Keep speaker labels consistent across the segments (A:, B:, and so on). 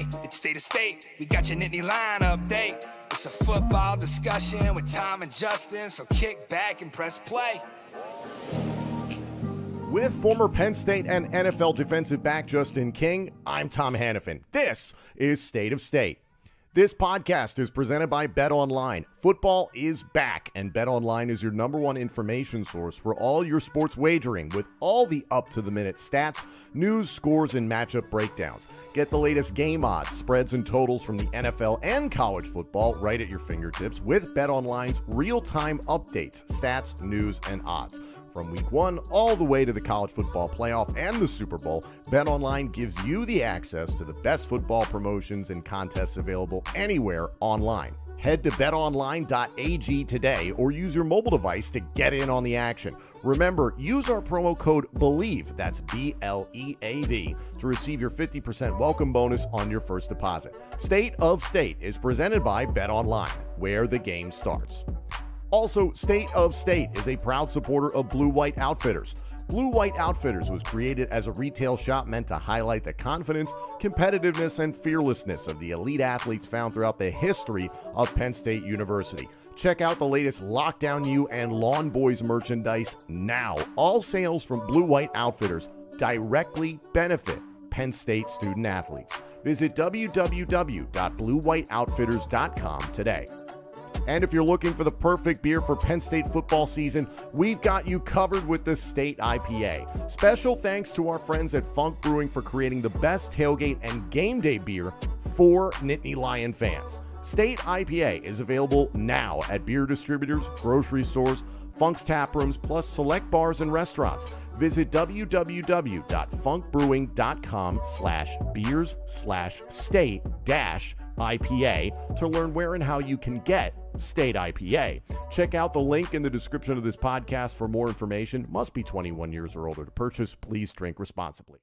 A: Hey, it's State of State. We got your Nittany Lion update. It's a football discussion with Tom and Justin, so kick back and press play.
B: With former Penn State and NFL defensive back Justin King, I'm Tom Hannafin. This is State of State. This podcast is presented by BetOnline. Football is back, and BetOnline is your number one information source for all your sports wagering with all the up-to-the-minute stats, news, scores, and matchup breakdowns. Get the latest game odds, spreads, and totals from the NFL and college football right at your fingertips with BetOnline's real-time updates, stats, news, and odds. From week 1 all the way to the college football playoff and the Super Bowl, BetOnline gives you the access to the best football promotions and contests available anywhere online. Head to betonline.ag today or use your mobile device to get in on the action. Remember, use our promo code BELIEVE, that's B-L-E-A-V, to receive your 50% welcome bonus on your first deposit. State of State is presented by BetOnline, where the game starts. Also, State of State is a proud supporter of Blue White Outfitters. Blue White Outfitters was created as a retail shop meant to highlight the confidence, competitiveness, and fearlessness of the elite athletes found throughout the history of Penn State University. Check out the latest Lockdown U and Lawn Boys merchandise now. All sales from Blue White Outfitters directly benefit Penn State student athletes. Visit www.bluewhiteoutfitters.com today. And if you're looking for the perfect beer for Penn State football season, we've got you covered with the State IPA. Special thanks to our friends at Funk Brewing for creating the best tailgate and game day beer for Nittany Lion fans. State IPA is available now at beer distributors, grocery stores, Funk's tap rooms, plus select bars and restaurants. Visit www.funkbrewing.com/beers/state-IPA to learn where and how you can get State IPA. Check out the link in the description of this podcast for more information. Must be 21 years or older to purchase. Please drink responsibly.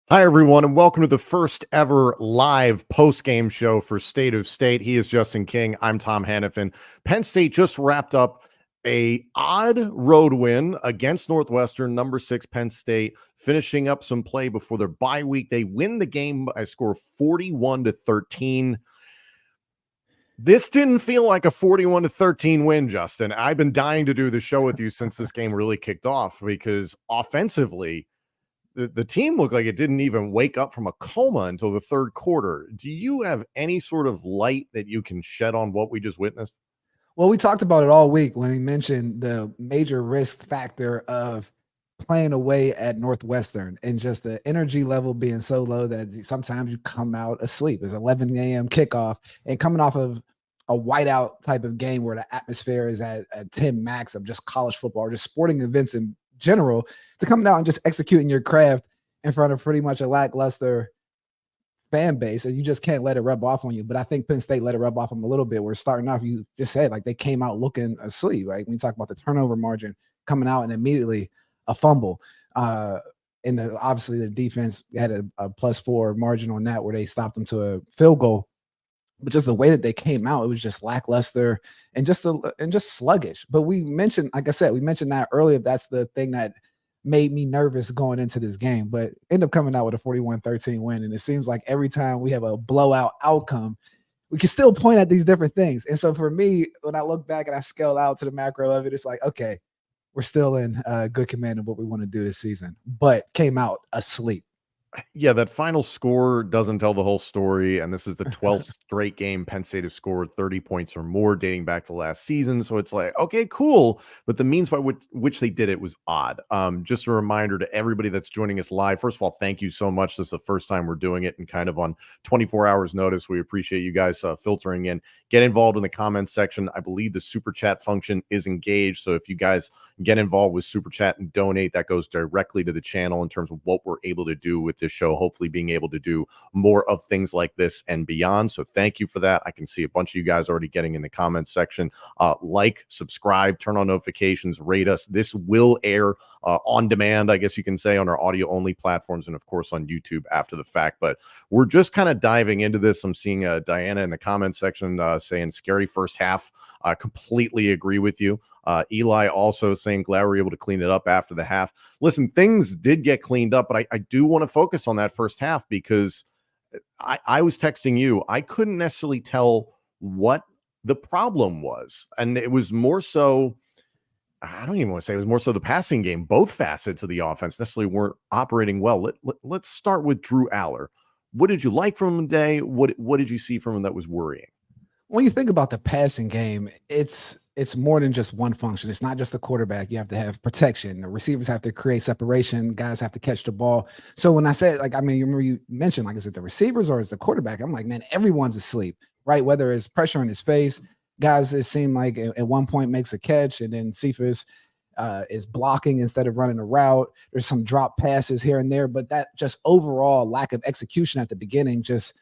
B: Hi, everyone, and welcome to the first ever live post-game show for State of State. He is Justin King. I'm Tom Hannafin. Penn State just wrapped up a odd road win against Northwestern, number 6 Penn State, finishing up some play before their bye week. They win the game by a score of 41-13. This didn't feel like a 41-13 win, Justin. I've been dying to do the show with you since this game really kicked off because offensively, the team looked like it didn't even wake up from a coma until the third quarter. Do you have any sort of light that you can shed on what we just witnessed?
C: Well, we talked about it all week when we mentioned the major risk factor of playing away at Northwestern and just the energy level being so low that sometimes you come out asleep. It's 11 a.m. kickoff and coming off of a whiteout type of game where the atmosphere is at 10 max of just college football or just sporting events in general, to come out and just executing your craft in front of pretty much a lackluster fan base, and you just can't let it rub off on you. But I think Penn State let it rub off on them a little bit. We're starting off, you just said, like they came out looking asleep, right? When you talk about the turnover margin coming out and immediately a fumble. And obviously the defense had a +4 margin on that where they stopped them to a field goal. But just the way that they came out, it was just lackluster and just sluggish. But we mentioned, like I said, we mentioned that earlier. That's the thing that made me nervous going into this game, but end up coming out with a 41-13 win. And it seems like every time we have a blowout outcome, we can still point at these different things. And so for me, when I look back and I scale out to the macro of it, it's like, okay, we're still in good command of what we want to do this season, but came out asleep.
B: Yeah, that final score doesn't tell the whole story, and this is the 12th straight game Penn State has scored 30 points or more dating back to last season, so it's like, okay, cool, but the means by which they did it was odd. Just a reminder to everybody that's joining us live, first of all, thank you so much. This is the first time we're doing it and kind of on 24 hours notice. We appreciate you guys filtering in. Get involved in the comments section. I believe the super chat function is engaged, so if you guys get involved with super chat and donate, that goes directly to the channel in terms of what we're able to do with this show, hopefully being able to do more of things like this and beyond. So thank you for that. I can see a bunch of you guys already getting in the comments section. Like, subscribe, turn on notifications, rate us. This will air on demand, I guess you can say, on our audio only platforms and of course on YouTube after the fact. But we're just kind of diving into this. I'm seeing Diana in the comments section saying scary first half. I completely agree with you. Eli also saying glad we're able to clean it up after the half. Listen, things did get cleaned up, but I do want to focus on that first half because I was texting you. I couldn't necessarily tell what the problem was. And it was more so, I don't even want to say it was more so the passing game. Both facets of the offense necessarily weren't operating well. Let's start with Drew Aller. What did you like from him today? What did you see from him that was worrying?
C: When you think about the passing game, it's more than just one function. It's not just the quarterback. You have to have protection. The receivers have to create separation. Guys have to catch the ball. So when I said, like, I mean, you remember you mentioned, like, is it the receivers or is the quarterback? I'm like, man, everyone's asleep, right? Whether it's pressure in his face, guys, it seemed like at one point makes a catch and then Cephas is blocking instead of running a route. There's some drop passes here and there, but that just overall lack of execution at the beginning, just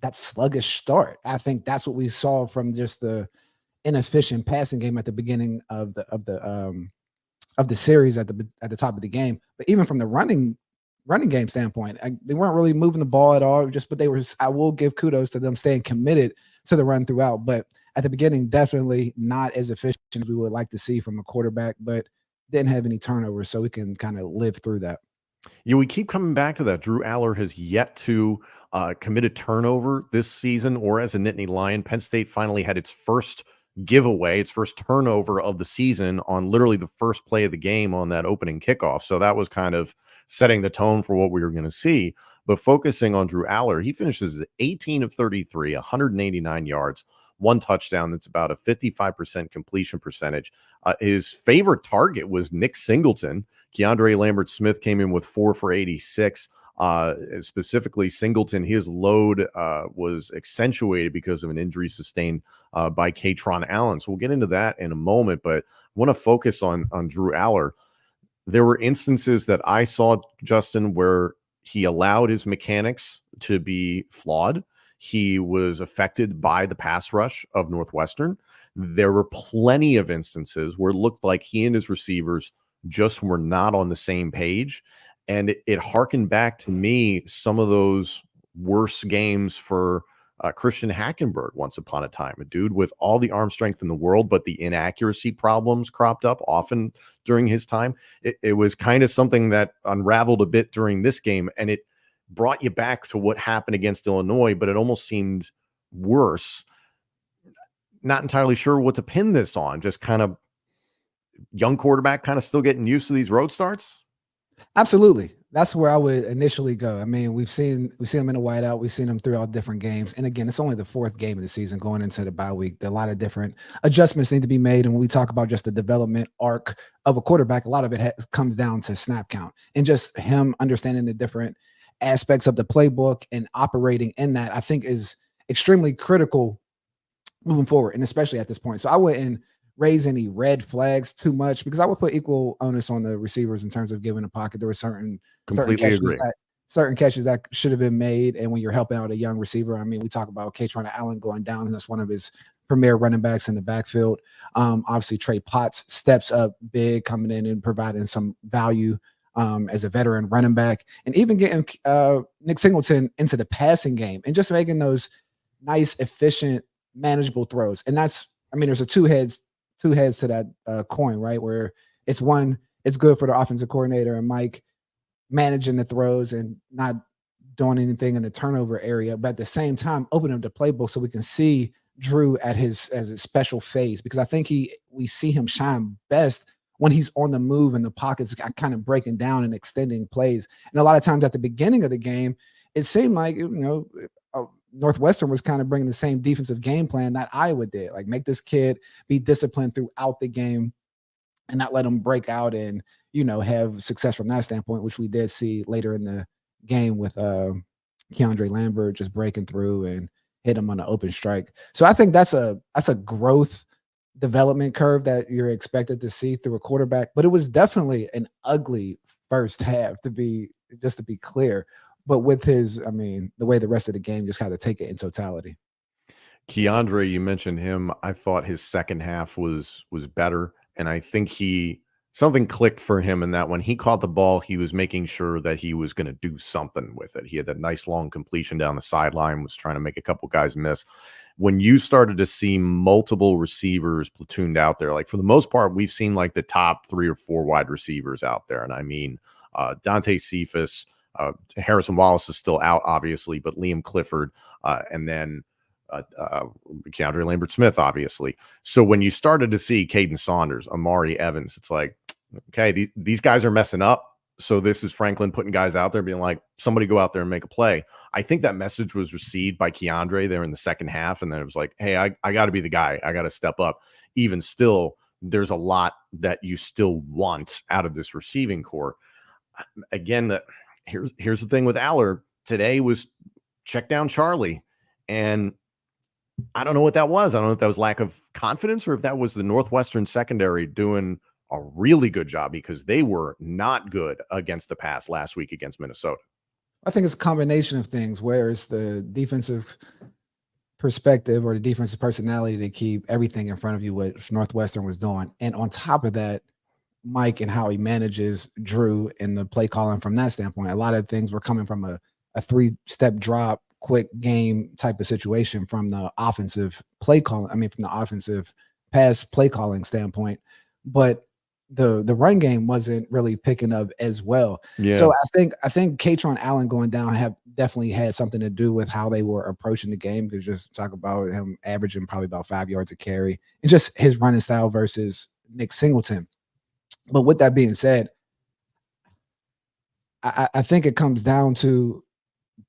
C: that sluggish start. I think that's what we saw from just the inefficient passing game at the beginning of the series at the top of the game. But even from the running game standpoint, they weren't really moving the ball at all. But they were. I will give kudos to them staying committed to the run throughout. But at the beginning, definitely not as efficient as we would like to see from a quarterback. But didn't have any turnovers, so we can kind of live through that.
B: Yeah, we keep coming back to that. Drew Aller has yet to commit a turnover this season or as a Nittany Lion. Penn State finally had its first giveaway, its first turnover of the season on literally the first play of the game on that opening kickoff. So that was kind of setting the tone for what we were going to see. But focusing on Drew Aller, he finishes 18 of 33, 189 yards, one touchdown. That's about a 55% completion percentage. His favorite target was Nick Singleton. Keandre Lambert-Smith came in with 4 for 86. Specifically, Singleton, his load was accentuated because of an injury sustained by Katron Allen. So we'll get into that in a moment, but I want to focus on Drew Aller. There were instances that I saw, Justin, where he allowed his mechanics to be flawed. He was affected by the pass rush of Northwestern. There were plenty of instances where it looked like he and his receivers just were not on the same page. And it harkened back to me some of those worse games for Christian Hackenberg once upon a time, a dude with all the arm strength in the world, but the inaccuracy problems cropped up often during his time. It was kind of something that unraveled a bit during this game, and it brought you back to what happened against Illinois, but it almost seemed worse. Not entirely sure what to pin this on, just kind of young quarterback kind of still getting used to these road starts.
C: Absolutely. That's where I would initially go. I mean, we've seen him in a whiteout. We've seen him throughout different games. And again, it's only the fourth game of the season going into the bye week. There are a lot of different adjustments need to be made. And when we talk about just the development arc of a quarterback, a lot of it comes down to snap count and just him understanding the different aspects of the playbook and operating in that, I think is extremely critical moving forward. And especially at this point. So I wouldn't raise any red flags too much because I would put equal onus on the receivers in terms of giving a pocket. There were certain catches that should have been made. And when you're helping out a young receiver, I mean, we talk about Katron Allen going down, and that's one of his premier running backs in the backfield. Obviously, Trey Potts steps up big, coming in and providing some value as a veteran running back, and even getting Nick Singleton into the passing game and just making those nice, efficient, manageable throws. And that's, I mean, there's two heads to that coin, right? Where it's good for the offensive coordinator and Mike managing the throws and not doing anything in the turnover area, but at the same time, opening up the playbook so we can see Drew as his special phase, because I think we see him shine best when he's on the move in the pockets, kind of breaking down and extending plays. And a lot of times at the beginning of the game, it seemed like, Northwestern was kind of bringing the same defensive game plan that Iowa did, like make this kid be disciplined throughout the game and not let him break out and, have success from that standpoint, which we did see later in the game with Keandre Lambert just breaking through and hit him on an open strike. So I think that's a growth development curve that you're expected to see through a quarterback, but it was definitely an ugly first half to be clear. But with the way the rest of the game just kind of take it in totality.
B: Keandre, you mentioned him. I thought his second half was better. And I think something clicked for him in that when he caught the ball, he was making sure that he was going to do something with it. He had that nice long completion down the sideline, was trying to make a couple guys miss. When you started to see multiple receivers platooned out there, like for the most part, we've seen like the top 3 or 4 wide receivers out there. And I mean, Dante Cephas, Harrison Wallace is still out, obviously, but Liam Clifford, and then Keandre Lambert-Smith, obviously. So when you started to see Caden Saunders, Amari Evans, it's like, okay, these guys are messing up. So this is Franklin putting guys out there being like, somebody go out there and make a play. I think that message was received by Keandre there in the second half. And then it was like, hey, I got to be the guy. I got to step up. Even still, there's a lot that you still want out of this receiving core. Again, here's the thing with Aller. Today was check down Charlie. And I don't know what that was. I don't know if that was lack of confidence or if that was the Northwestern secondary doing a really good job, because they were not good against the pass last week against Minnesota.
C: I think it's a combination of things where it's the defensive perspective or the defensive personality to keep everything in front of you, what Northwestern was doing. And on top of that, Mike and how he manages Drew and the play calling from that standpoint. A lot of things were coming from a 3-step drop, quick game type of situation from the offensive play calling. I mean, from the offensive pass play calling standpoint. But the run game wasn't really picking up as well. Yeah. So I think Katron Allen going down have definitely had something to do with how they were approaching the game. Because just talk about him averaging probably about 5 yards a carry and just his running style versus Nick Singleton. But with that being said, I think it comes down to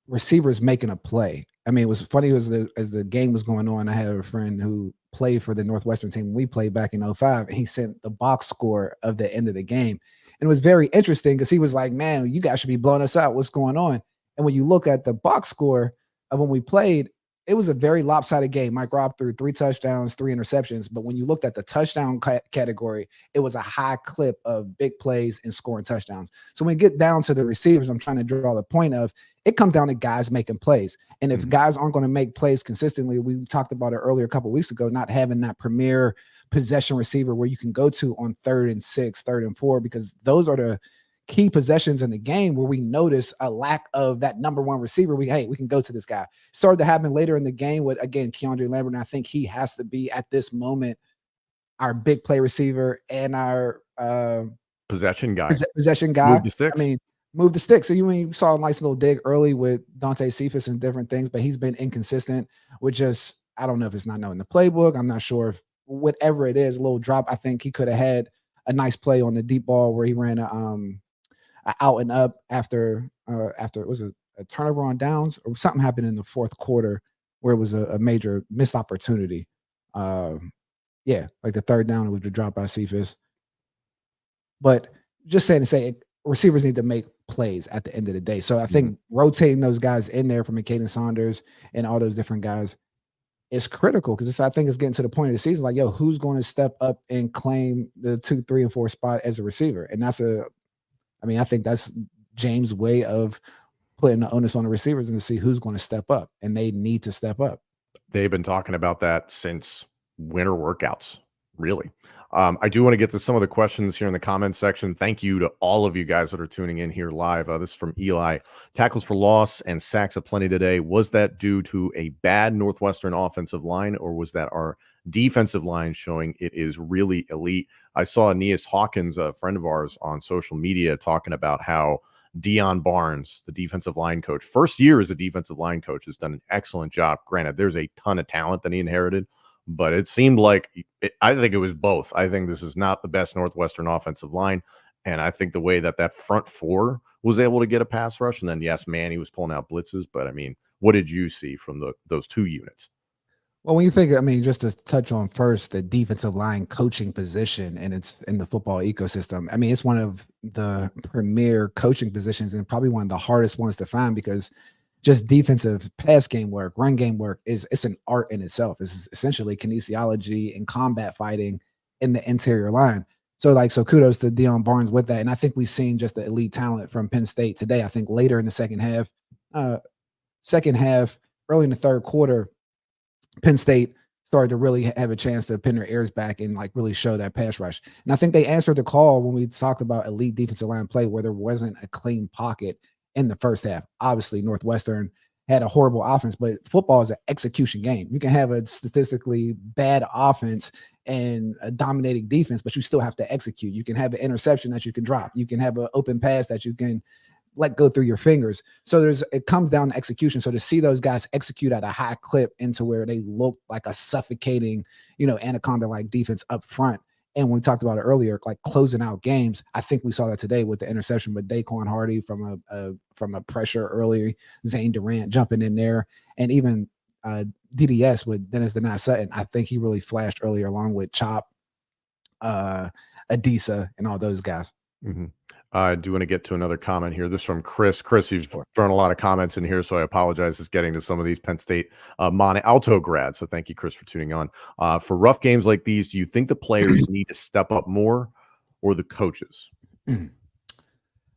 C: receivers making a play. I mean, it was funny as the game was going on. I had a friend who played for the Northwestern team we played back in 2005. He sent the box score of the end of the game. And it was very interesting because he was like, man, you guys should be blowing us out. What's going on? And when you look at the box score of when we played, it was a very lopsided game. Mike Robb threw 3 touchdowns, 3 interceptions. But when you looked at the touchdown category, it was a high clip of big plays and scoring touchdowns. So when we get down to the receivers, I'm trying to draw the point of it comes down to guys making plays. And if guys aren't going to make plays consistently, we talked about it earlier a couple of weeks ago, not having that premier possession receiver where you can go to on 3rd and 6, 3rd and 4, because those are the key possessions in the game where we notice a lack of that number one receiver. We can go to this guy. Started to happen later in the game with, again, Keandre Lambert. And I think he has to be at this moment our big play receiver and our
B: possession guy.
C: Possession guy.
B: Move the sticks.
C: I mean, move the sticks. So you saw a nice little dig early with Dante Cephas and different things, but he's been inconsistent with just, I don't know if it's not knowing the playbook. I'm not sure if whatever it is, a little drop. I think he could have had a nice play on the deep ball where he ran out and up after it was a turnover on downs or something happened in the fourth quarter where it was a major missed opportunity. Like the 3rd down, it was the drop by Cephas. But just saying receivers need to make plays at the end of the day. So I think rotating those guys in there from Caden Saunders and all those different guys is critical, because I think it's getting to the point of the season like, yo, who's going to step up and claim the 2, 3, and 4 spot as a receiver? And I think that's James' way of putting the onus on the receivers and to see who's going to step up, and they need to step up.
B: They've been talking about that since winter workouts, really. I do want to get to some of the questions here in the comments section. Thank you to all of you guys that are tuning in here live. This is from Eli. Tackles for loss and sacks aplenty today. Was that due to a bad Northwestern offensive line, or was that our defensive line showing it is really elite? I saw Aeneas Hawkins, a friend of ours, on social media talking about how Dion Barnes, the defensive line coach, first year as a defensive line coach, has done an excellent job. Granted, there's a ton of talent that he inherited, but it seemed like I think it was both. I think this is not the best Northwestern offensive line, and I think the way that front 4 was able to get a pass rush, and then, yes, Manny was pulling out blitzes, but, I mean, what did you see from those 2 units?
C: Well, when you think, just to touch on first the defensive line coaching position, and it's in the football ecosystem. I mean, it's one of the premier coaching positions and probably one of the hardest ones to find, because just defensive pass game work, run game work it's an art in itself. It's essentially kinesiology and combat fighting in the interior line. So kudos to Dion Barnes with that. And I think we've seen just the elite talent from Penn State today. I think later in the second half, early in the 3rd quarter, Penn State started to really have a chance to pin their ears back and really show that pass rush. And I think they answered the call when we talked about elite defensive line play, where there wasn't a clean pocket in the first half. Obviously, Northwestern had a horrible offense, but football is an execution game. You can have a statistically bad offense and a dominating defense, but you still have to execute. You can have an interception that you can drop. You can have an open pass that you can let go through your fingers. So it comes down to execution. So to see those guys execute at a high clip into where they look like a suffocating, anaconda-like defense up front. And when we talked about it earlier, like closing out games, I think we saw that today with the interception with Daquan Hardy from a pressure early, Zane Durant jumping in there, and even DDS with Dennis Denai Sutton. I think he really flashed earlier along with Chop, Adisa, and all those guys.
B: Mm-hmm. I do want to get to another comment here. This is from Chris. Chris, you've thrown a lot of comments in here, so I apologize. It's getting to some of these Penn State Monte Alto grads. So thank you, Chris, for tuning on. For rough games like these, do you think the players need to step up more or the coaches?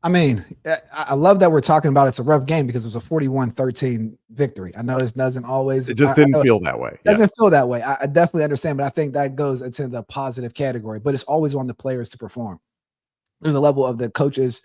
C: I mean, I love that we're talking about it's a rough game because it was a 41-13 victory. I know it doesn't always.
B: It just didn't feel that way.
C: It doesn't feel that way. I definitely understand, but I think that goes into the positive category. But it's always on the players to perform. There's a level of the coaches,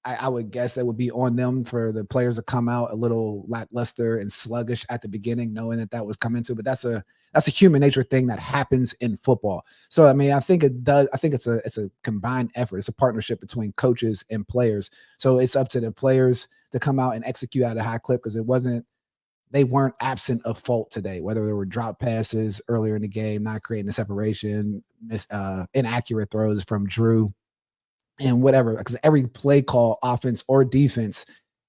C: I would guess that would be on them for the players to come out a little lackluster and sluggish at the beginning, knowing that was coming to. But that's a human nature thing that happens in football. So I mean, I think it does. I think it's a combined effort. It's a partnership between coaches and players. So it's up to the players to come out and execute at a high clip because they weren't absent of fault today, whether there were drop passes earlier in the game, not creating a separation, inaccurate throws from Drew, and whatever, because every play call, offense or defense,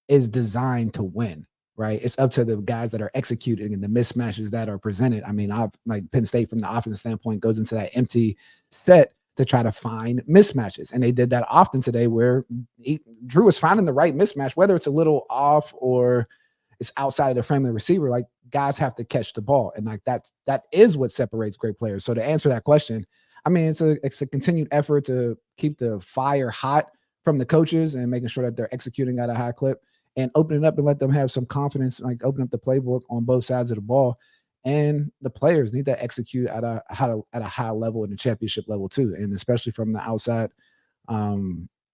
C: is designed to win, right? It's up to the guys that are executing and the mismatches that are presented. I mean, like Penn State from the offense standpoint goes into that empty set to try to find mismatches. And they did that often today where Drew was finding the right mismatch, whether it's a little off or it's outside of the frame of the receiver. Like, guys have to catch the ball. And like that is what separates great players. So to answer that question, I mean, it's a continued effort to keep the fire hot from the coaches and making sure that they're executing at a high clip and opening up and let them have some confidence, like open up the playbook on both sides of the ball. And the players need to execute at a high level and the championship level too. And especially from the outside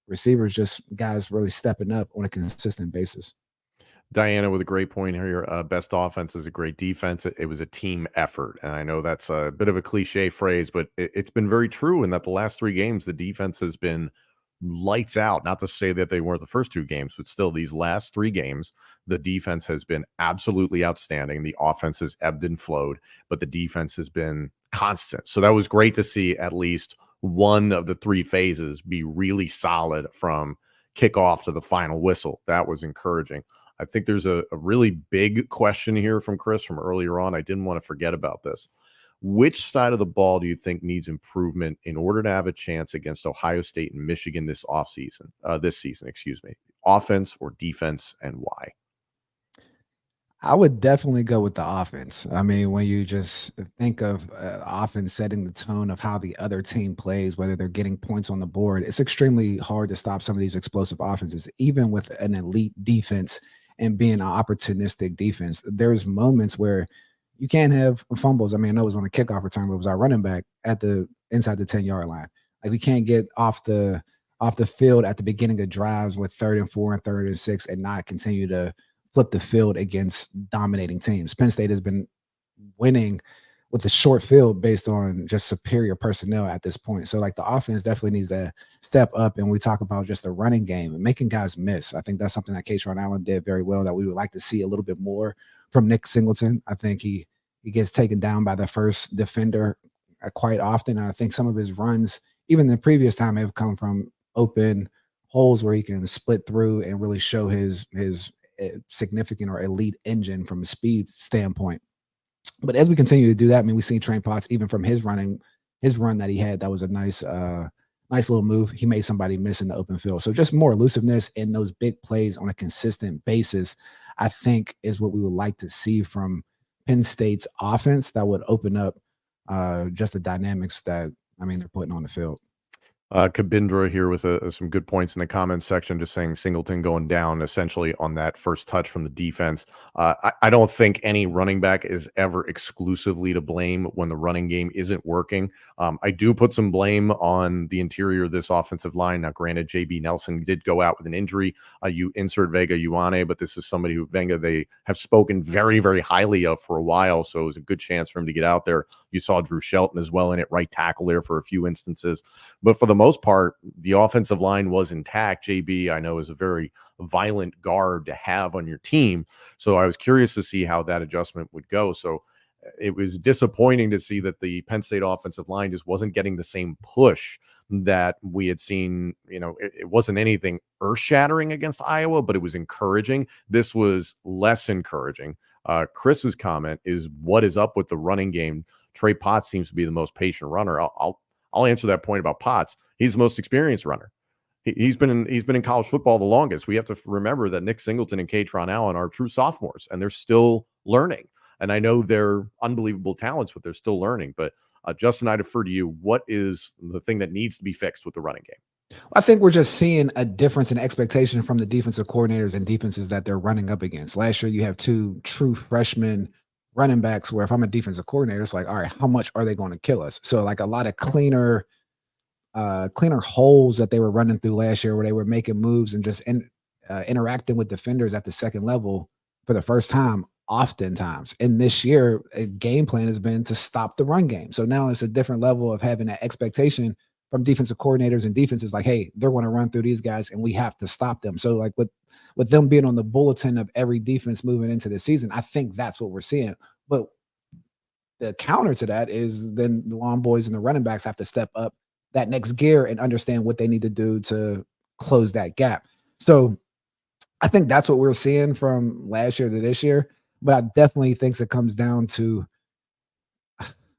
C: receivers, just guys really stepping up on a consistent basis.
B: Diana with a great point here. Best offense is a great defense. It was a team effort. And I know that's a bit of a cliche phrase, but it's been very true in that the last 3 games, the defense has been lights out. Not to say that they weren't the first 2 games, but still these last 3 games, the defense has been absolutely outstanding. The offense has ebbed and flowed, but the defense has been constant. So that was great to see at least one of the 3 phases be really solid from kickoff to the final whistle. That was encouraging. I think there's a really big question here from Chris from earlier on. I didn't want to forget about this. Which side of the ball do you think needs improvement in order to have a chance against Ohio State and Michigan this season, offense or defense, and why?
C: I would definitely go with the offense. I mean, when you just think of offense setting the tone of how the other team plays, whether they're getting points on the board, it's extremely hard to stop some of these explosive offenses, even with an elite defense and being an opportunistic defense. There's moments where you can't have fumbles. I mean, I know it was on a kickoff return, but it was our running back inside the 10-yard line. Like, we can't get off the field at the beginning of drives with 3rd and 4 and 3rd and 6 and not continue to flip the field against dominating teams. Penn State has been winning with the short field based on just superior personnel at this point. So like the offense definitely needs to step up. And we talk about just the running game and making guys miss. I think that's something that Kaytron Allen did very well that we would like to see a little bit more from Nick Singleton. I think he gets taken down by the first defender quite often. And I think some of his runs, even the previous time, have come from open holes where he can split through and really show his significant or elite engine from a speed standpoint. But as we continue to do that, I mean, we've seen Trey Potts, even from his run that he had, that was a nice little move. He made somebody miss in the open field. So just more elusiveness in those big plays on a consistent basis, I think, is what we would like to see from Penn State's offense that would open up just the dynamics that, I mean, they're putting on the field.
B: Kabindra here with some good points in the comments section, just saying Singleton going down essentially on that first touch from the defense. I don't think any running back is ever exclusively to blame when the running game isn't working. I do put some blame on the interior of this offensive line. Now, granted, JB Nelson did go out with an injury. You insert Vega Ioane, but this is somebody who they have spoken very, very highly of for a while, so it was a good chance for him to get out there. You saw Drew Shelton as well in at right tackle there for a few instances. But for the the most part, the offensive line was intact. JB, I know, is a very violent guard to have on your team. So I was curious to see how that adjustment would go. So it was disappointing to see that the Penn State offensive line just wasn't getting the same push that we had seen. It wasn't anything earth-shattering against Iowa, but it was encouraging. This was less encouraging. Chris's comment is, what is up with the running game? Trey Potts seems to be the most patient runner. I'll answer that point about Potts. He's the most experienced runner. He's been in college football the longest. We have to remember that Nick Singleton and Katron Allen are true sophomores, and they're still learning. And I know they're unbelievable talents, but they're still learning. But Justin, I defer to you. What is the thing that needs to be fixed with the running game?
C: I think we're just seeing a difference in expectation from the defensive coordinators and defenses that they're running up against. Last year, you have two true freshmen running backs where if I'm a defensive coordinator, it's like, all right, how much are they going to kill us? So like a lot of cleaner holes that they were running through last year where they were making moves and just interacting with defenders at the second level for the first time oftentimes. And this year, a game plan has been to stop the run game. So now it's a different level of having that expectation from defensive coordinators and defenses like, hey, they're going to run through these guys and we have to stop them. So like with them being on the bulletin of every defense moving into the season, I think that's what we're seeing. But the counter to that is then the long boys and the running backs have to step up that next gear and understand what they need to do to close that gap. So I think that's what we're seeing from last year to this year. But I definitely think it comes down to,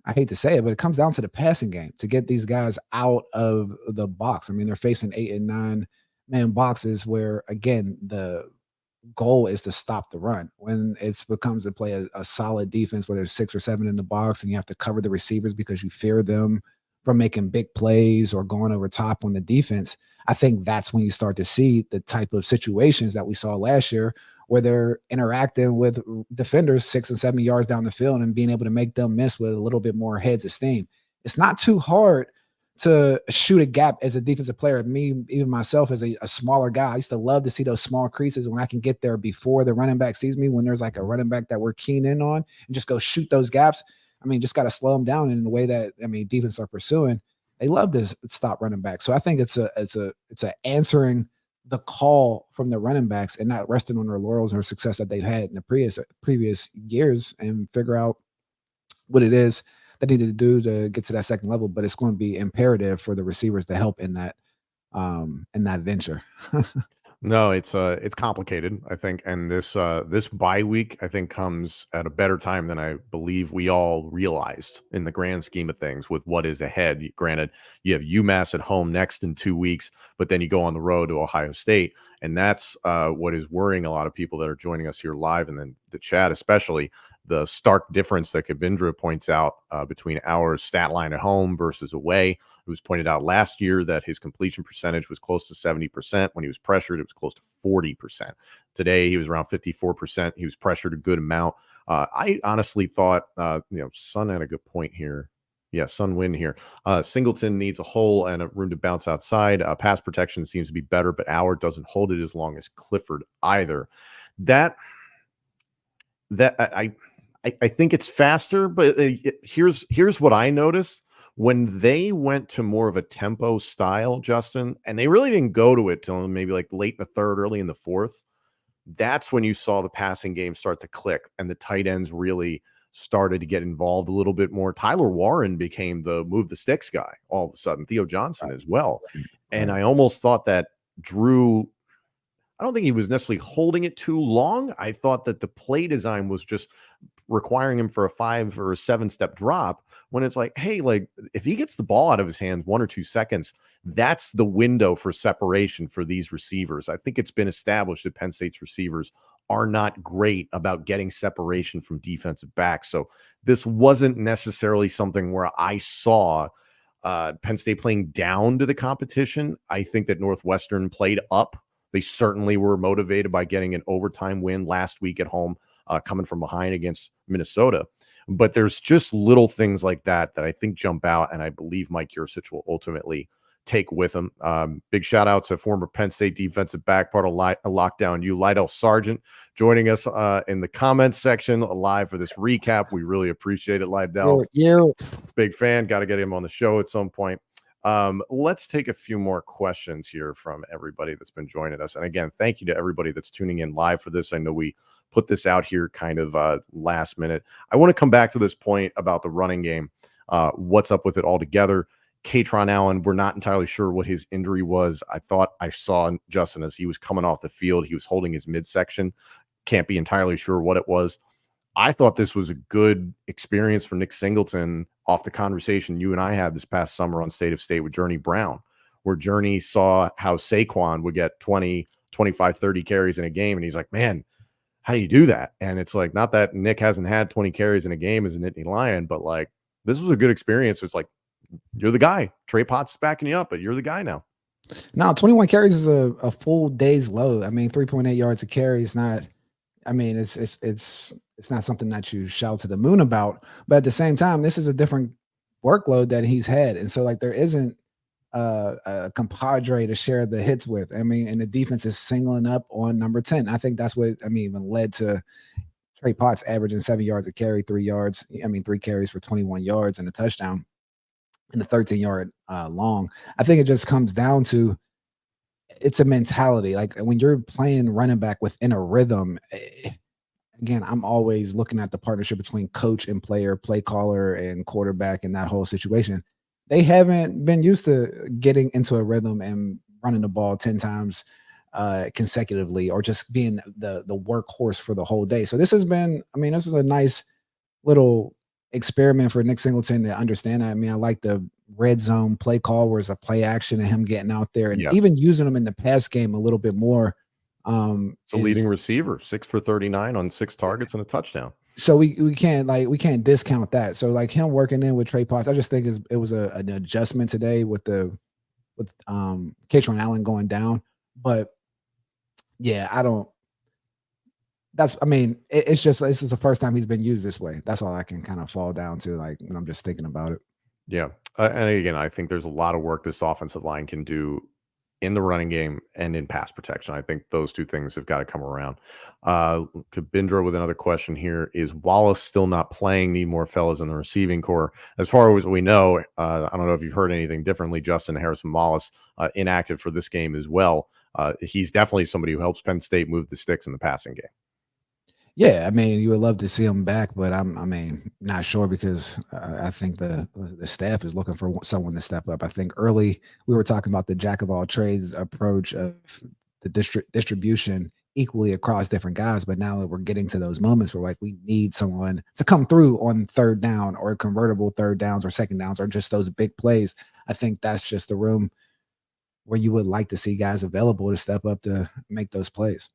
C: I hate to say it, but it comes down to the passing game to get these guys out of the box. I mean, they're facing 8 and 9 man boxes where, again, the goal is to stop the run. When it becomes to play a solid defense where there's 6 or 7 in the box and you have to cover the receivers because you fear them from making big plays or going over top on the defense, I think that's when you start to see the type of situations that we saw last year where they're interacting with defenders 6 and 7 yards down the field and being able to make them miss with a little bit more heads of steam. It's not too hard to shoot a gap as a defensive player. Me, even myself as a smaller guy, I used to love to see those small creases when I can get there before the running back sees me, when there's like a running back that we're keen in on and just go shoot those gaps. I mean, just got to slow them down in the way that, defense are pursuing. They love to stop running back. So I think it's a answering the call from the running backs and not resting on their laurels or success that they've had in the previous years and figure out what it is they need to do to get to that second level. But it's going to be imperative for the receivers to help in that venture.
B: No, it's complicated, I think, and this bye week, I think, comes at a better time than I believe we all realized in the grand scheme of things with what is ahead. Granted, you have UMass at home next in 2 weeks, but then you go on the road to Ohio State, and that's what is worrying a lot of people that are joining us here live, and then the chat, especially the stark difference that Kabindra points out between our stat line at home versus away. It was pointed out last year that his completion percentage was close to 70%. When he was pressured, it was close to 40%. Today, he was around 54%. He was pressured a good amount. I honestly thought, Sun had a good point here. Yeah, Sun win here. Singleton needs a hole and a room to bounce outside. Pass protection seems to be better, but Howard doesn't hold it as long as Clifford either. I think it's faster, but here's what I noticed. When they went to more of a tempo style, Justin, and they really didn't go to it till maybe like late in the third, early in the fourth, that's when you saw the passing game start to click and the tight ends really started to get involved a little bit more. Tyler Warren became the move the sticks guy all of a sudden, Theo Johnson as well. And I almost thought that Drew, I don't think he was necessarily holding it too long. I thought that the play design was just requiring him for a 5 or a 7 step drop, when it's like, hey, like if he gets the ball out of his hands 1 or 2 seconds, that's the window for separation for these receivers. I think it's been established that Penn State's receivers are not great about getting separation from defensive backs. So this wasn't necessarily something where I saw Penn State playing down to the competition. I think that Northwestern played up. They certainly were motivated by getting an overtime win last week at home, coming from behind against Minnesota. But there's just little things like that I think jump out, and I believe Mike Yurcich will ultimately take with him. Big shout out to former Penn State defensive back, part of Lockdown U, Lydell Sargent, joining us in the comments section live for this recap. We really appreciate it, Lydell.
C: Yeah.
B: Big fan. Got to get him on the show at some point. Let's take a few more questions here from everybody that's been joining us. And again, thank you to everybody that's tuning in live for this. I know we put this out here kind of last minute. I want to come back to this point about the running game. What's up with it altogether? Katron Allen, we're not entirely sure what his injury was. I thought I saw Justin as he was coming off the field. He was holding his midsection. Can't be entirely sure what it was. I thought this was a good experience for Nick Singleton off the conversation you and I had this past summer on State of State with Journey Brown, where Journey saw how Saquon would get 20, 25, 30 carries in a game. And he's like, man, how do you do that? And it's like, not that Nick hasn't had 20 carries in a game as a Nittany Lion, but like, this was a good experience. It's like, you're the guy. Trey Potts is backing you up, but you're the guy now.
C: No, 21 carries is a full day's load. I mean, 3.8 yards a carry is not, I mean, it's not something that you shout to the moon about, but at the same time, this is a different workload that he's had. And so like, there isn't a compadre to share the hits with. I mean, and the defense is singling up on number 10. I think that's what, even led to Trey Potts averaging 7 yards a carry, 3 carries for 21 yards and a touchdown and a 13-yard long. I think it just comes down to, it's a mentality. Like when you're playing running back within a rhythm, again, I'm always looking at the partnership between coach and player, play caller and quarterback and that whole situation. They haven't been used to getting into a rhythm and running the ball 10 times consecutively, or just being the workhorse for the whole day. So this has been, this is a nice little experiment for Nick Singleton to understand that. I like the red zone play call where it's a play action and him getting out there and even using him in the pass game a little bit more.
B: It's a leading receiver, 6 for 39 on 6 targets and a touchdown.
C: So we can't discount that. So like him working in with Trey Potts, I just think it was an adjustment today with Katron Allen going down. But yeah, it's just, this is the first time he's been used this way. That's all I can kind of fall down to, like, when I'm just thinking about it.
B: Yeah. And again, I think there's a lot of work this offensive line can do in the running game and in pass protection. I think those two things have got to come around. Kabindra with another question here. Is Wallace still not playing? Need more fellas in the receiving core? As far as we know, I don't know if you've heard anything differently. Justin Harrison Wallace inactive for this game as well. He's definitely somebody who helps Penn State move the sticks in the passing game.
C: Yeah, you would love to see him back, but I'm not sure, because I think the staff is looking for someone to step up. I think early we were talking about the jack of all trades approach of the distribution equally across different guys, but now that we're getting to those moments where like we need someone to come through on third down or convertible third downs or second downs or just those big plays. I think that's just the room where you would like to see guys available to step up to make those plays.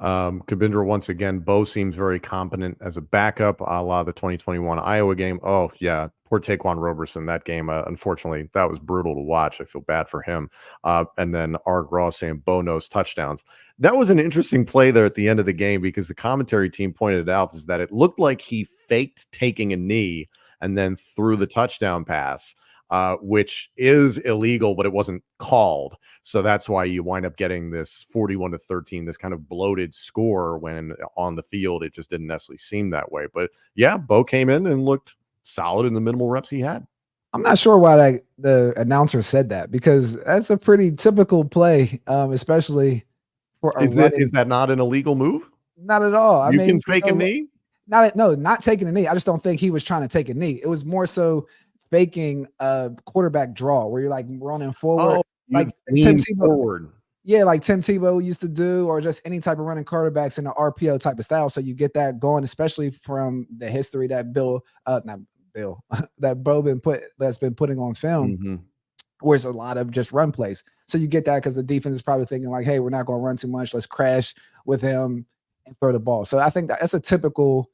B: Kabindra, once again, Bo seems very competent as a backup, a la the 2021 Iowa game. Oh, yeah. Poor Taquan Roberson. That game, unfortunately, that was brutal to watch. I feel bad for him. And then Art Ross saying Bo knows touchdowns. That was an interesting play there at the end of the game, because the commentary team pointed out is that it looked like he faked taking a knee and then threw the touchdown pass. Which is illegal, but it wasn't called. So that's why you wind up getting this 41-13, this kind of bloated score, when on the field it just didn't necessarily seem that way. But yeah, Bo came in and looked solid in the minimal reps he had.
C: I'm not sure why the announcer said that, because that's a pretty typical play, especially for a
B: is that not an illegal move?
C: Not at all.
B: You can fake a knee?
C: Not taking a knee. I just don't think he was trying to take a knee. It was more so faking a quarterback draw where you're like running forward, like Tim Tebow. Forward. Yeah, like Tim Tebow used to do, or just any type of running quarterbacks in the RPO type of style. So you get that going, especially from the history that that Bo that's been putting on film, where it's a lot of just run plays. So you get that because the defense is probably thinking like, hey, we're not going to run too much. Let's crash with him and throw the ball. So I think that's a typical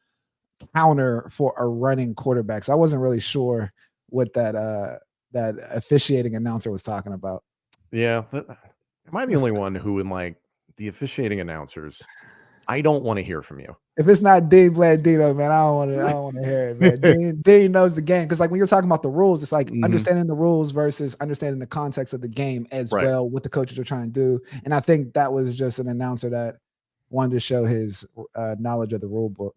C: counter for a running quarterback. So I wasn't really sure what that officiating announcer was talking about.
B: Yeah. Am I the only one who, in like the officiating announcers, I don't want to hear from you?
C: If it's not Dean Blandino, man, I don't want to hear it, man. Dean knows the game, because like when you're talking about the rules, it's like understanding the rules versus understanding the context of the game as well, what the coaches are trying to do. And I think that was just an announcer that wanted to show his knowledge of the rule book.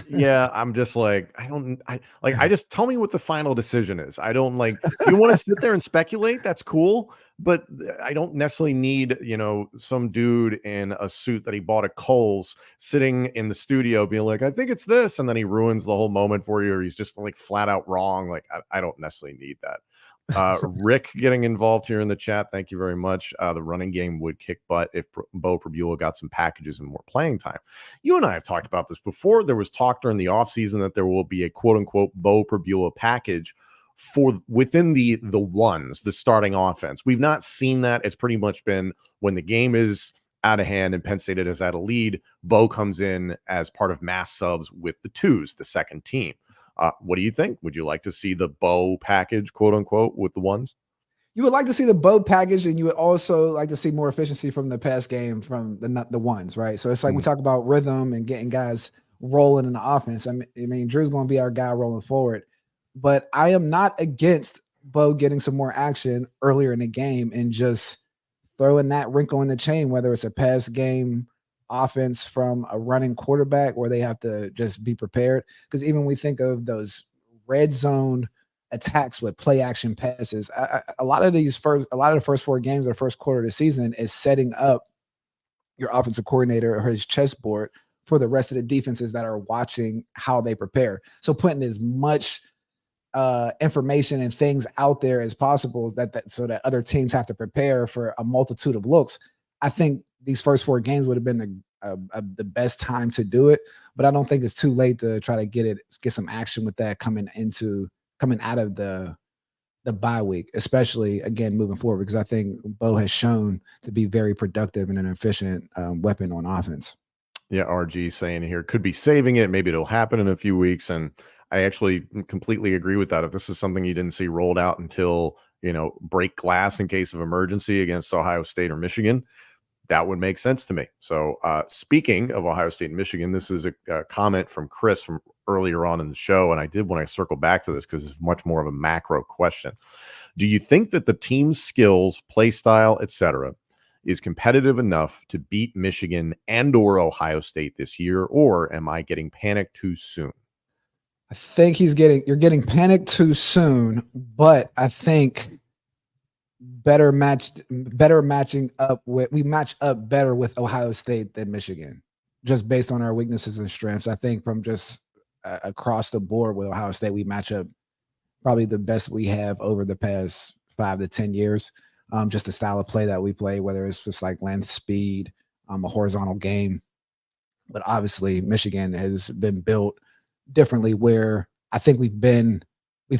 B: Yeah, I'm just like, I just tell me what the final decision is. I don't like, you want to sit there and speculate, that's cool, but I don't necessarily need, some dude in a suit that he bought at Kohl's sitting in the studio being like, I think it's this, and then he ruins the whole moment for you, or he's just like flat out wrong. Like, I don't necessarily need that. Rick getting involved here in the chat. Thank you very much. The running game would kick butt if Bo Pribula got some packages and more playing time. You and I have talked about this before. There was talk during the offseason that there will be a quote unquote Bo Pribula package for within the ones, the starting offense. We've not seen that. It's pretty much been when the game is out of hand and Penn State is at a lead, Bo comes in as part of mass subs with the twos, the second team. What do you think? Would you like to see the Bo package, quote unquote, with the ones?
C: You would like to see the Bo package, and you would also like to see more efficiency from the pass game from the ones, right? So it's like we talk about rhythm and getting guys rolling in the offense. I mean, Drew's going to be our guy rolling forward, but I am not against Bo getting some more action earlier in the game and just throwing that wrinkle in the chain, whether it's a pass game offense from a running quarterback where they have to just be prepared. Because even when we think of those red zone attacks with play action passes, a lot of the first 4 games or first quarter of the season is setting up your offensive coordinator or his chessboard for the rest of the defenses that are watching how they prepare. So putting as much information and things out there as possible so that other teams have to prepare for a multitude of looks. I think these first 4 games would have been the best time to do it, but I don't think it's too late to try to get some action with that coming out of the bye week, especially again moving forward, because I think Bo has shown to be very productive and an efficient weapon on offense.
B: Yeah, RG saying here could be saving it. Maybe it'll happen in a few weeks, and I actually completely agree with that. If this is something you didn't see rolled out until break glass in case of emergency against Ohio State or Michigan, that would make sense to me. So speaking of Ohio State and Michigan, this is a comment from Chris from earlier on in the show, and I did want to circle back to this because it's much more of a macro question. Do you think that the team's skills, play style, etc., is competitive enough to beat Michigan and or Ohio State this year, or am I getting panicked too soon?
C: I think you're getting panicked too soon, but I think we match up better with Ohio State than Michigan, just based on our weaknesses and strengths. I think from just across the board with Ohio State, we match up probably the best we have over the past 5 to 10 years. Just the style of play that we play, whether it's just like length, speed, a horizontal game. But obviously Michigan has been built differently, where I think we've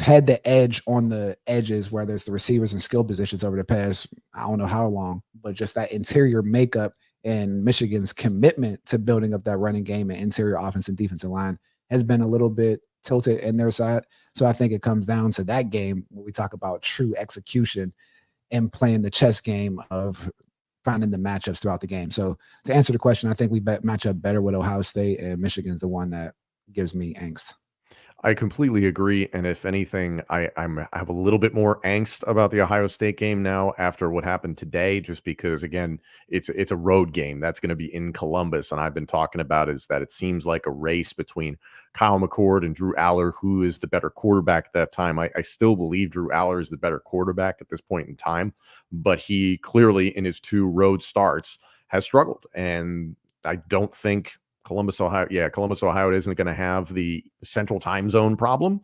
C: had the edge on the edges, whether it's the receivers and skill positions over the past, I don't know how long, but just that interior makeup and Michigan's commitment to building up that running game and interior offense and defensive line has been a little bit tilted in their side. So I think it comes down to that game when we talk about true execution and playing the chess game of finding the matchups throughout the game. So to answer the question, I think we match up better with Ohio State, and Michigan's the one that gives me angst.
B: I completely agree. And if anything, I have a little bit more angst about the Ohio State game now after what happened today, just because, again, it's a road game that's going to be in Columbus. And I've been talking about is that it seems like a race between Kyle McCord and Drew Aller, who is the better quarterback at that time. I still believe Drew Aller is the better quarterback at this point in time, but he clearly in his 2 road starts has struggled. And I don't think Columbus, Ohio isn't going to have the central time zone problem.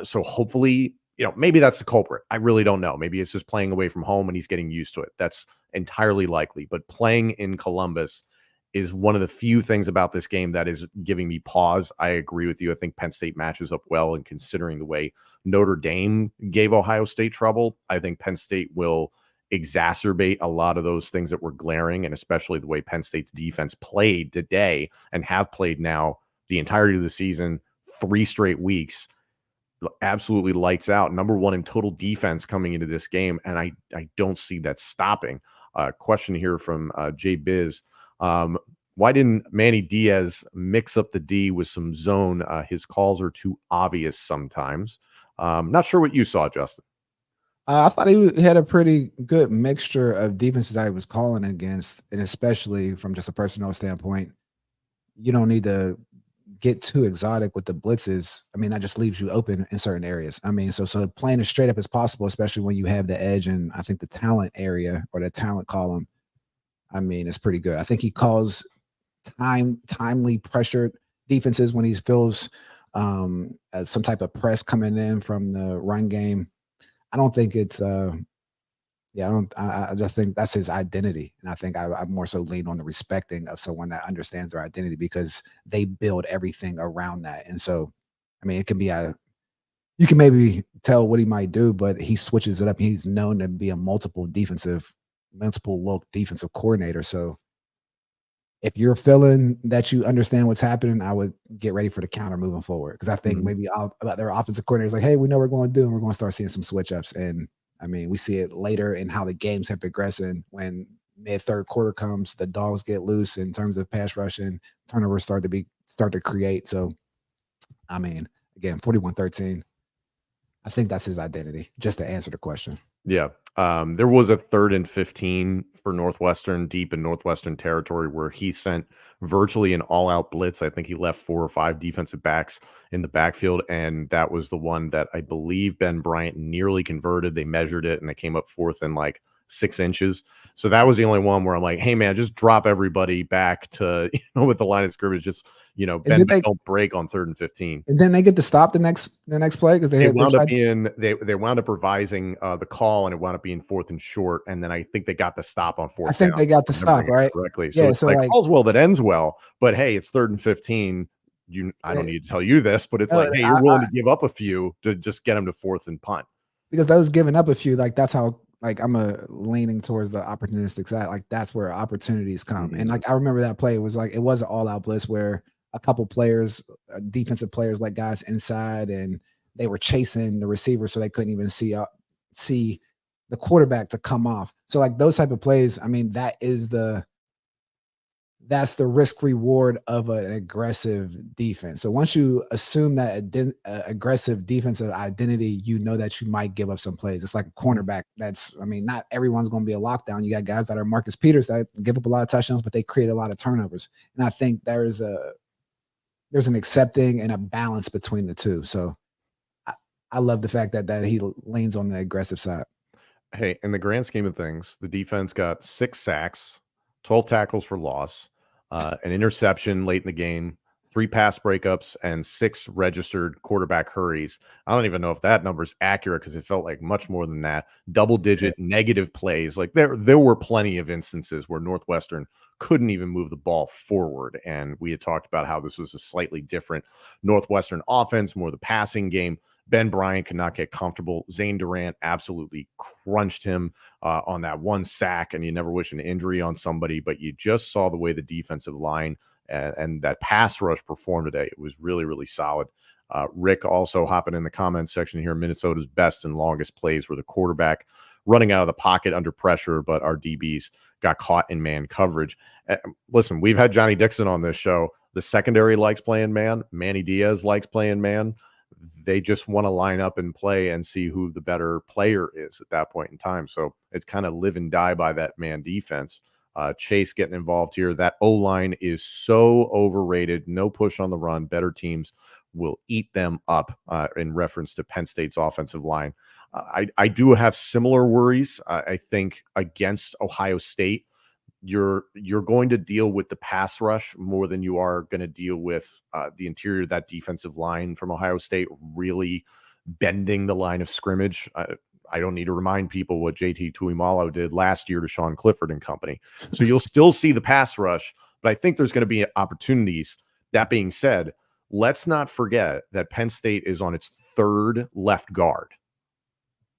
B: So hopefully, maybe that's the culprit. I really don't know. Maybe it's just playing away from home and he's getting used to it. That's entirely likely. But playing in Columbus is one of the few things about this game that is giving me pause. I agree with you. I think Penn State matches up well, and considering the way Notre Dame gave Ohio State trouble, I think Penn State will exacerbate a lot of those things that were glaring, and especially the way Penn State's defense played today and have played now the entirety of the season, 3 straight weeks, absolutely lights out. Number 1 in total defense coming into this game, and I don't see that stopping. Question here from Jay Biz. Why didn't Manny Diaz mix up the D with some zone? His calls are too obvious sometimes. Not sure what you saw, Justin.
C: I thought he had a pretty good mixture of defenses that he was calling against, and especially from just a personnel standpoint, you don't need to get too exotic with the blitzes. I mean, that just leaves you open in certain areas. I mean, so playing as straight up as possible, especially when you have the edge and I think the talent area or the talent column. I mean, it's pretty good. I think he calls timely pressured defenses when he feels some type of press coming in from the run game. I don't think it's yeah, I don't. I just think that's his identity, and I think I more so lean on the respecting of someone that understands their identity because they build everything around that. And so, I mean, it can be a you can maybe tell what he might do, but he switches it up. He's known to be a multiple look defensive coordinator. So, if you're feeling that you understand what's happening, I would get ready for the counter moving forward because I think maybe about their offensive coordinators like, hey, we know what we're going to do, and we're going to start seeing some switch ups. And I mean, we see it later in how the games have progressed. And when mid third quarter comes, the dogs get loose in terms of pass rush and turnovers start to create. So, I mean, again, 41-13. I think that's his identity. Just to answer the question.
B: Yeah. There was a 3rd and 15 for Northwestern deep in Northwestern territory where he sent virtually an all-out blitz. I think he left 4 or 5 defensive backs in the backfield, and that was the one that I believe Ben Bryant nearly converted. They measured it, and it came up 4th and like 6 inches. So that was the only one where I'm like, hey, man, just drop everybody back to, with the line of scrimmage, just, bend, don't break on 3rd and 15.
C: And then they get to stop the next play because they
B: wound up being they wound up revising the call, and it wound up being 4th and short. And then I think they got the stop on 4th.
C: I think they got the stop right
B: correctly. So it's like calls well that ends well, but hey, it's 3rd and 15. I don't need to tell you this, but it's like, hey, you're willing to give up a few to just get them to 4th and punt.
C: Because those giving up a few, like that's how I'm leaning towards the opportunistic side. Like that's where opportunities come. And like I remember that play, it was an all-out blitz where a couple players, defensive players, like guys inside, and they were chasing the receiver, so they couldn't even see the quarterback to come off. So like those type of plays, I mean, that's the risk reward of an aggressive defense. So once you assume that aggressive defensive identity, you know that you might give up some plays. It's like a cornerback. Not everyone's going to be a lockdown. You got guys that are Marcus Peters that give up a lot of touchdowns, but they create a lot of turnovers. And I think there's an accepting and a balance between the two. So I love the fact that he leans on the aggressive side.
B: Hey, in the grand scheme of things, the defense got 6 sacks, 12 tackles for loss, an interception late in the game, 3 pass breakups, and 6 registered quarterback hurries. I don't even know if that number is accurate because it felt like much more than that. Double-digit negative plays. Like there were plenty of instances where Northwestern couldn't even move the ball forward, and we had talked about how this was a slightly different Northwestern offense, more the passing game. Ben Bryant could not get comfortable. Zane Durant absolutely crunched him on that 1 sack, and you never wish an injury on somebody, but you just saw the way the defensive line and that pass rush performed today. It was really, really solid. Rick also hopping in the comments section here. Minnesota's best and longest plays were the quarterback running out of the pocket under pressure, but our DBs got caught in man coverage. Listen, we've had Johnny Dixon on this show. The secondary likes playing man. Manny Diaz likes playing man. They just want to line up and play and see who the better player is at that point in time. So it's kind of live and die by that man defense. Chase getting involved here. That O-line is so overrated. No push on the run. Better teams will eat them up in reference to Penn State's offensive line. I do have similar worries. I think against Ohio State, you're going to deal with the pass rush more than you are going to deal with the interior of that defensive line from Ohio State really bending the line of scrimmage. I don't need to remind people what JT Tuimalo did last year to Sean Clifford and company. So you'll still see the pass rush, but I think there's going to be opportunities. That being said, let's not forget that Penn State is on its 3rd left guard.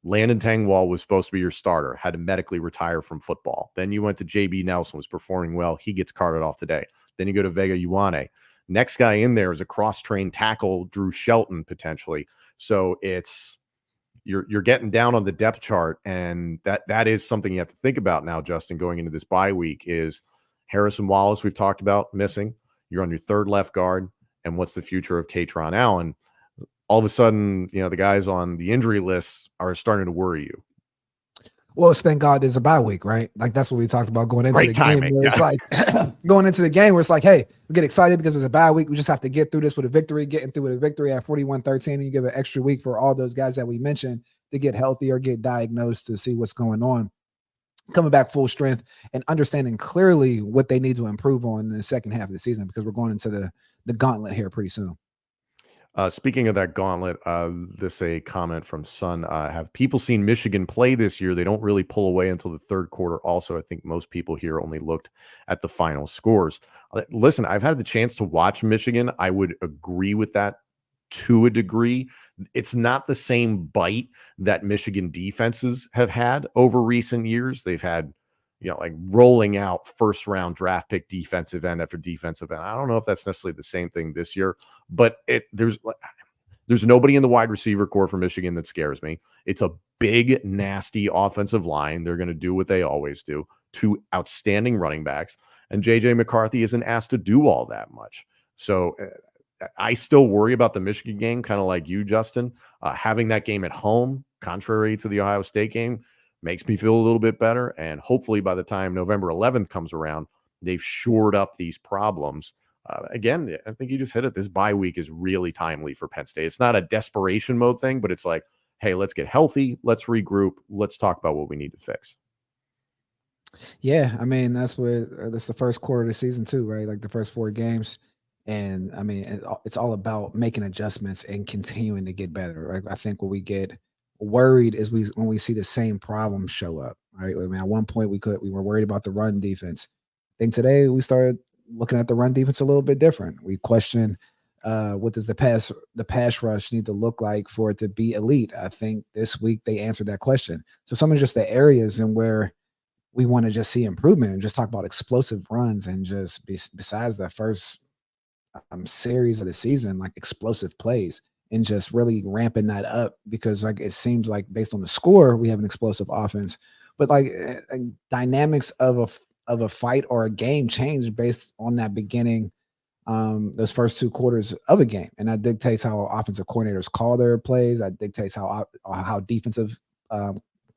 B: Landon Tangwall was supposed to be your starter, had to medically retire from football. Then you went to JB Nelson, was performing well. He gets carted off today. Then you go to Vega Ioane. Next guy in there is a cross-trained tackle, Drew Shelton, potentially. So you're getting down on the depth chart, and that is something you have to think about now, Justin, going into this bye week is Harrison Wallace, we've talked about, missing. You're on your 3rd left guard, and what's the future of Katron Allen? All of a sudden, the guys on the injury lists are starting to worry you.
C: Well, it's thank God there's a bye week, right? Like that's what we talked about going into
B: Great
C: the game.
B: timing.
C: Where it's like going into the game where it's like, hey, we get excited because it's a bye week. We just have to get through this with a victory, getting through with a victory at 41-13. And you give an extra week for all those guys that we mentioned to get healthy or get diagnosed to see what's going on. Coming back full strength and understanding clearly what they need to improve on in the second half of the season because we're going into the gauntlet here pretty soon.
B: Speaking of that gauntlet, this a comment from Sun. Have people seen Michigan play this year? They don't really pull away until the third quarter. Also, I think most people here only looked at the final scores. Listen, I've had the chance to watch Michigan. I would agree with that to a degree. It's not the same bite that Michigan defenses have had over recent years. They've had, like rolling out first round draft pick defensive end after defensive end. I don't know if that's necessarily the same thing this year, but there's nobody in the wide receiver core for Michigan that scares me. It's a big, nasty offensive line. They're going to do what they always do. Two outstanding running backs, and JJ McCarthy isn't asked to do all that much. So I still worry about the Michigan game, kind of like you, Justin. Having that game at home, contrary to the Ohio State game, makes me feel a little bit better. And hopefully by the time November 11th comes around, they've shored up these problems. Again, I think you just hit it. This bye week is really timely for Penn State. It's not a desperation mode thing, but it's like, hey, let's get healthy. Let's regroup. Let's talk about what we need to fix.
C: Yeah, I mean, that's the first quarter of the season too, right? Like the first 4 games. And I mean, it's all about making adjustments and continuing to get better. Right? I think what we get worried is when we see the same problems show up. Right? I mean, at one point we were worried about the run defense. I think today we started looking at the run defense a little bit different. We question what does the pass rush need to look like for it to be elite. I think this week they answered that question. So some of just the areas in where we want to just see improvement and just talk about explosive runs and just besides the first series of the season, like explosive plays and just really ramping that up because like it seems like based on the score we have an explosive offense, but like dynamics of a fight or a game change based on that beginning, those first 2 quarters of a game, and that dictates how offensive coordinators call their plays. That dictates how defensive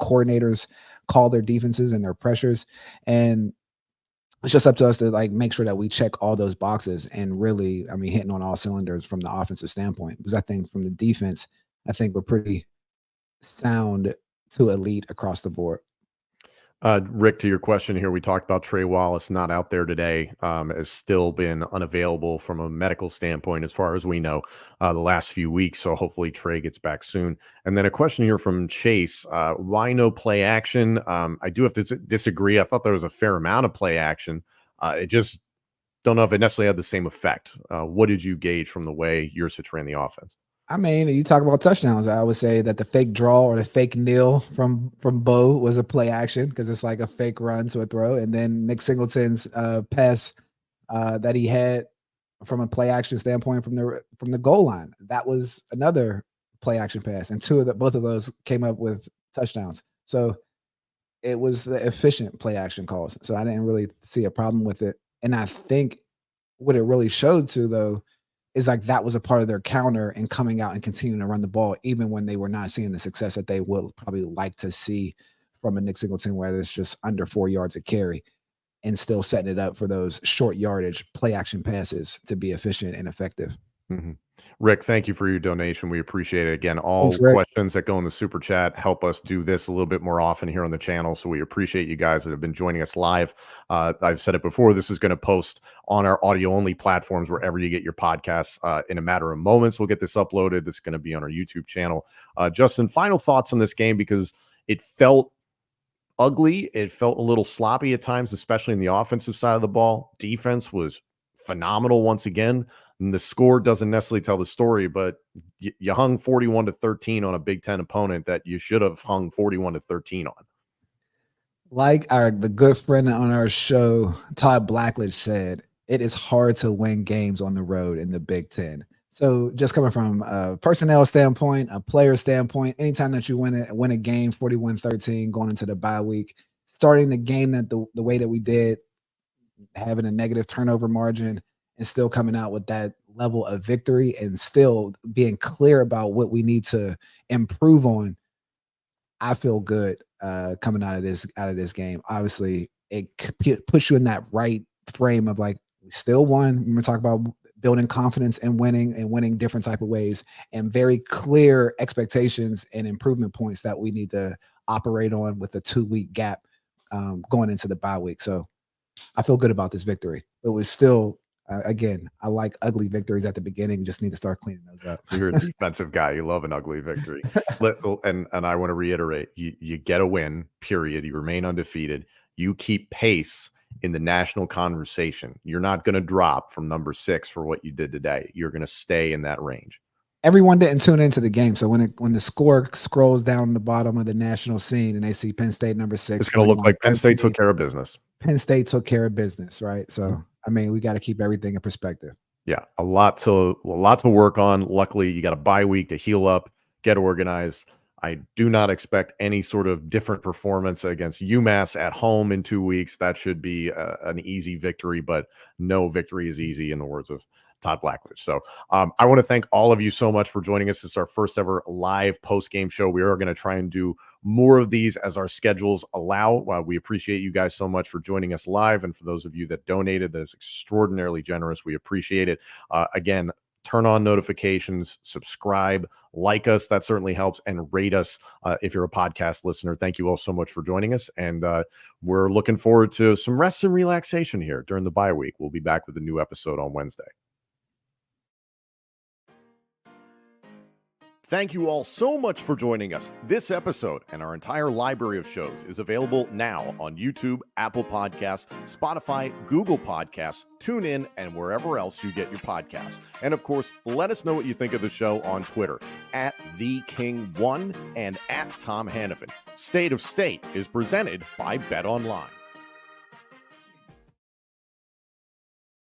C: coordinators call their defenses and their pressures, and it's just up to us to like make sure that we check all those boxes and really, I mean, hitting on all cylinders from the offensive standpoint. Because I think from the defense, I think we're pretty sound to elite across the board.
B: Rick, to your question here, we talked about Trey Wallace not out there today, has still been unavailable from a medical standpoint, as far as we know, the last few weeks. So hopefully Trey gets back soon. And then a question here from Chase, why no play action? I do have to disagree. I thought there was a fair amount of play action. It just don't know if it necessarily had the same effect. What did you gauge from the way Yurcich ran the offense?
C: I mean, you talk about touchdowns. I would say that the fake draw or the fake kneel from Bo was a play action because it's like a fake run to a throw. And then Nick Singleton's pass that he had from a play action standpoint from the goal line, that was another play action pass. And both of those came up with touchdowns. So it was the efficient play action calls. So I didn't really see a problem with it. And I think what it really showed to though is like that was a part of their counter and coming out and continuing to run the ball, even when they were not seeing the success that they would probably like to see from a Nick Singleton, where it's just under 4 yards of carry and still setting it up for those short yardage play action passes to be efficient and effective.
B: Mm-hmm. Rick, thank you for your donation. We appreciate it. Again, all
C: Thanks, Rick.
B: questions that go in the super chat help us do this a little bit more often here on the channel. So we appreciate you guys that have been joining us live. I've said it before, this is going to post on our audio only platforms, wherever you get your podcasts. In a matter of moments, we'll get this uploaded. This is going to be on our YouTube channel. Justin, final thoughts on this game, because it felt ugly. It felt a little sloppy at times, especially in the offensive side of the ball. Defense was phenomenal once again. And the score doesn't necessarily tell the story, but you hung 41-13 on a Big Ten opponent that you should have hung 41-13 on.
C: Like the good friend on our show, Todd Blackledge, said, it is hard to win games on the road in the Big Ten. So just coming from a personnel standpoint, a player standpoint, anytime that you win a game 41-13 going into the bye week, starting the game the way that we did, having a negative turnover margin, and still coming out with that level of victory and still being clear about what we need to improve on, I feel good coming out of this game. Obviously, it puts you in that right frame of like, we still won. We're talking about building confidence and winning different type of ways, and very clear expectations and improvement points that we need to operate on with a 2-week gap going into the bye week. So I feel good about this victory. It was still, again, I like ugly victories at the beginning. We just need to start cleaning those up.
B: You're a defensive guy. You love an ugly victory. And I want to reiterate, you get a win, period. You remain undefeated. You keep pace in the national conversation. You're not going to drop from number 6 for what you did today. You're going to stay in that range.
C: Everyone didn't tune into the game. So when the score scrolls down the bottom of the national scene and they see Penn State number 6,
B: it's going to look like Penn State took care of business.
C: Penn State took care of business, right? So, I mean, we got to keep everything in perspective.
B: Yeah, a lot to work on. Luckily, you got a bye week to heal up, get organized. I do not expect any sort of different performance against UMass at home in 2 weeks. That should be an easy victory, but no victory is easy, in the words of Todd Blackledge. So I want to thank all of you so much for joining us. It's our first ever live post-game show. We are going to try and do more of these as our schedules allow. We appreciate you guys so much for joining us live. And for those of you that donated, that is extraordinarily generous. We appreciate it. Again, turn on notifications, subscribe, like us. That certainly helps. And rate us if you're a podcast listener. Thank you all so much for joining us. And we're looking forward to some rest and relaxation here during the bye week. We'll be back with a new episode on Wednesday. Thank you all so much for joining us. This episode and our entire library of shows is available now on YouTube, Apple Podcasts, Spotify, Google Podcasts, TuneIn, and wherever else you get your podcasts. And of course, let us know what you think of the show on Twitter @TheKing1 and @TomHannafin. State of State is presented by Bet Online.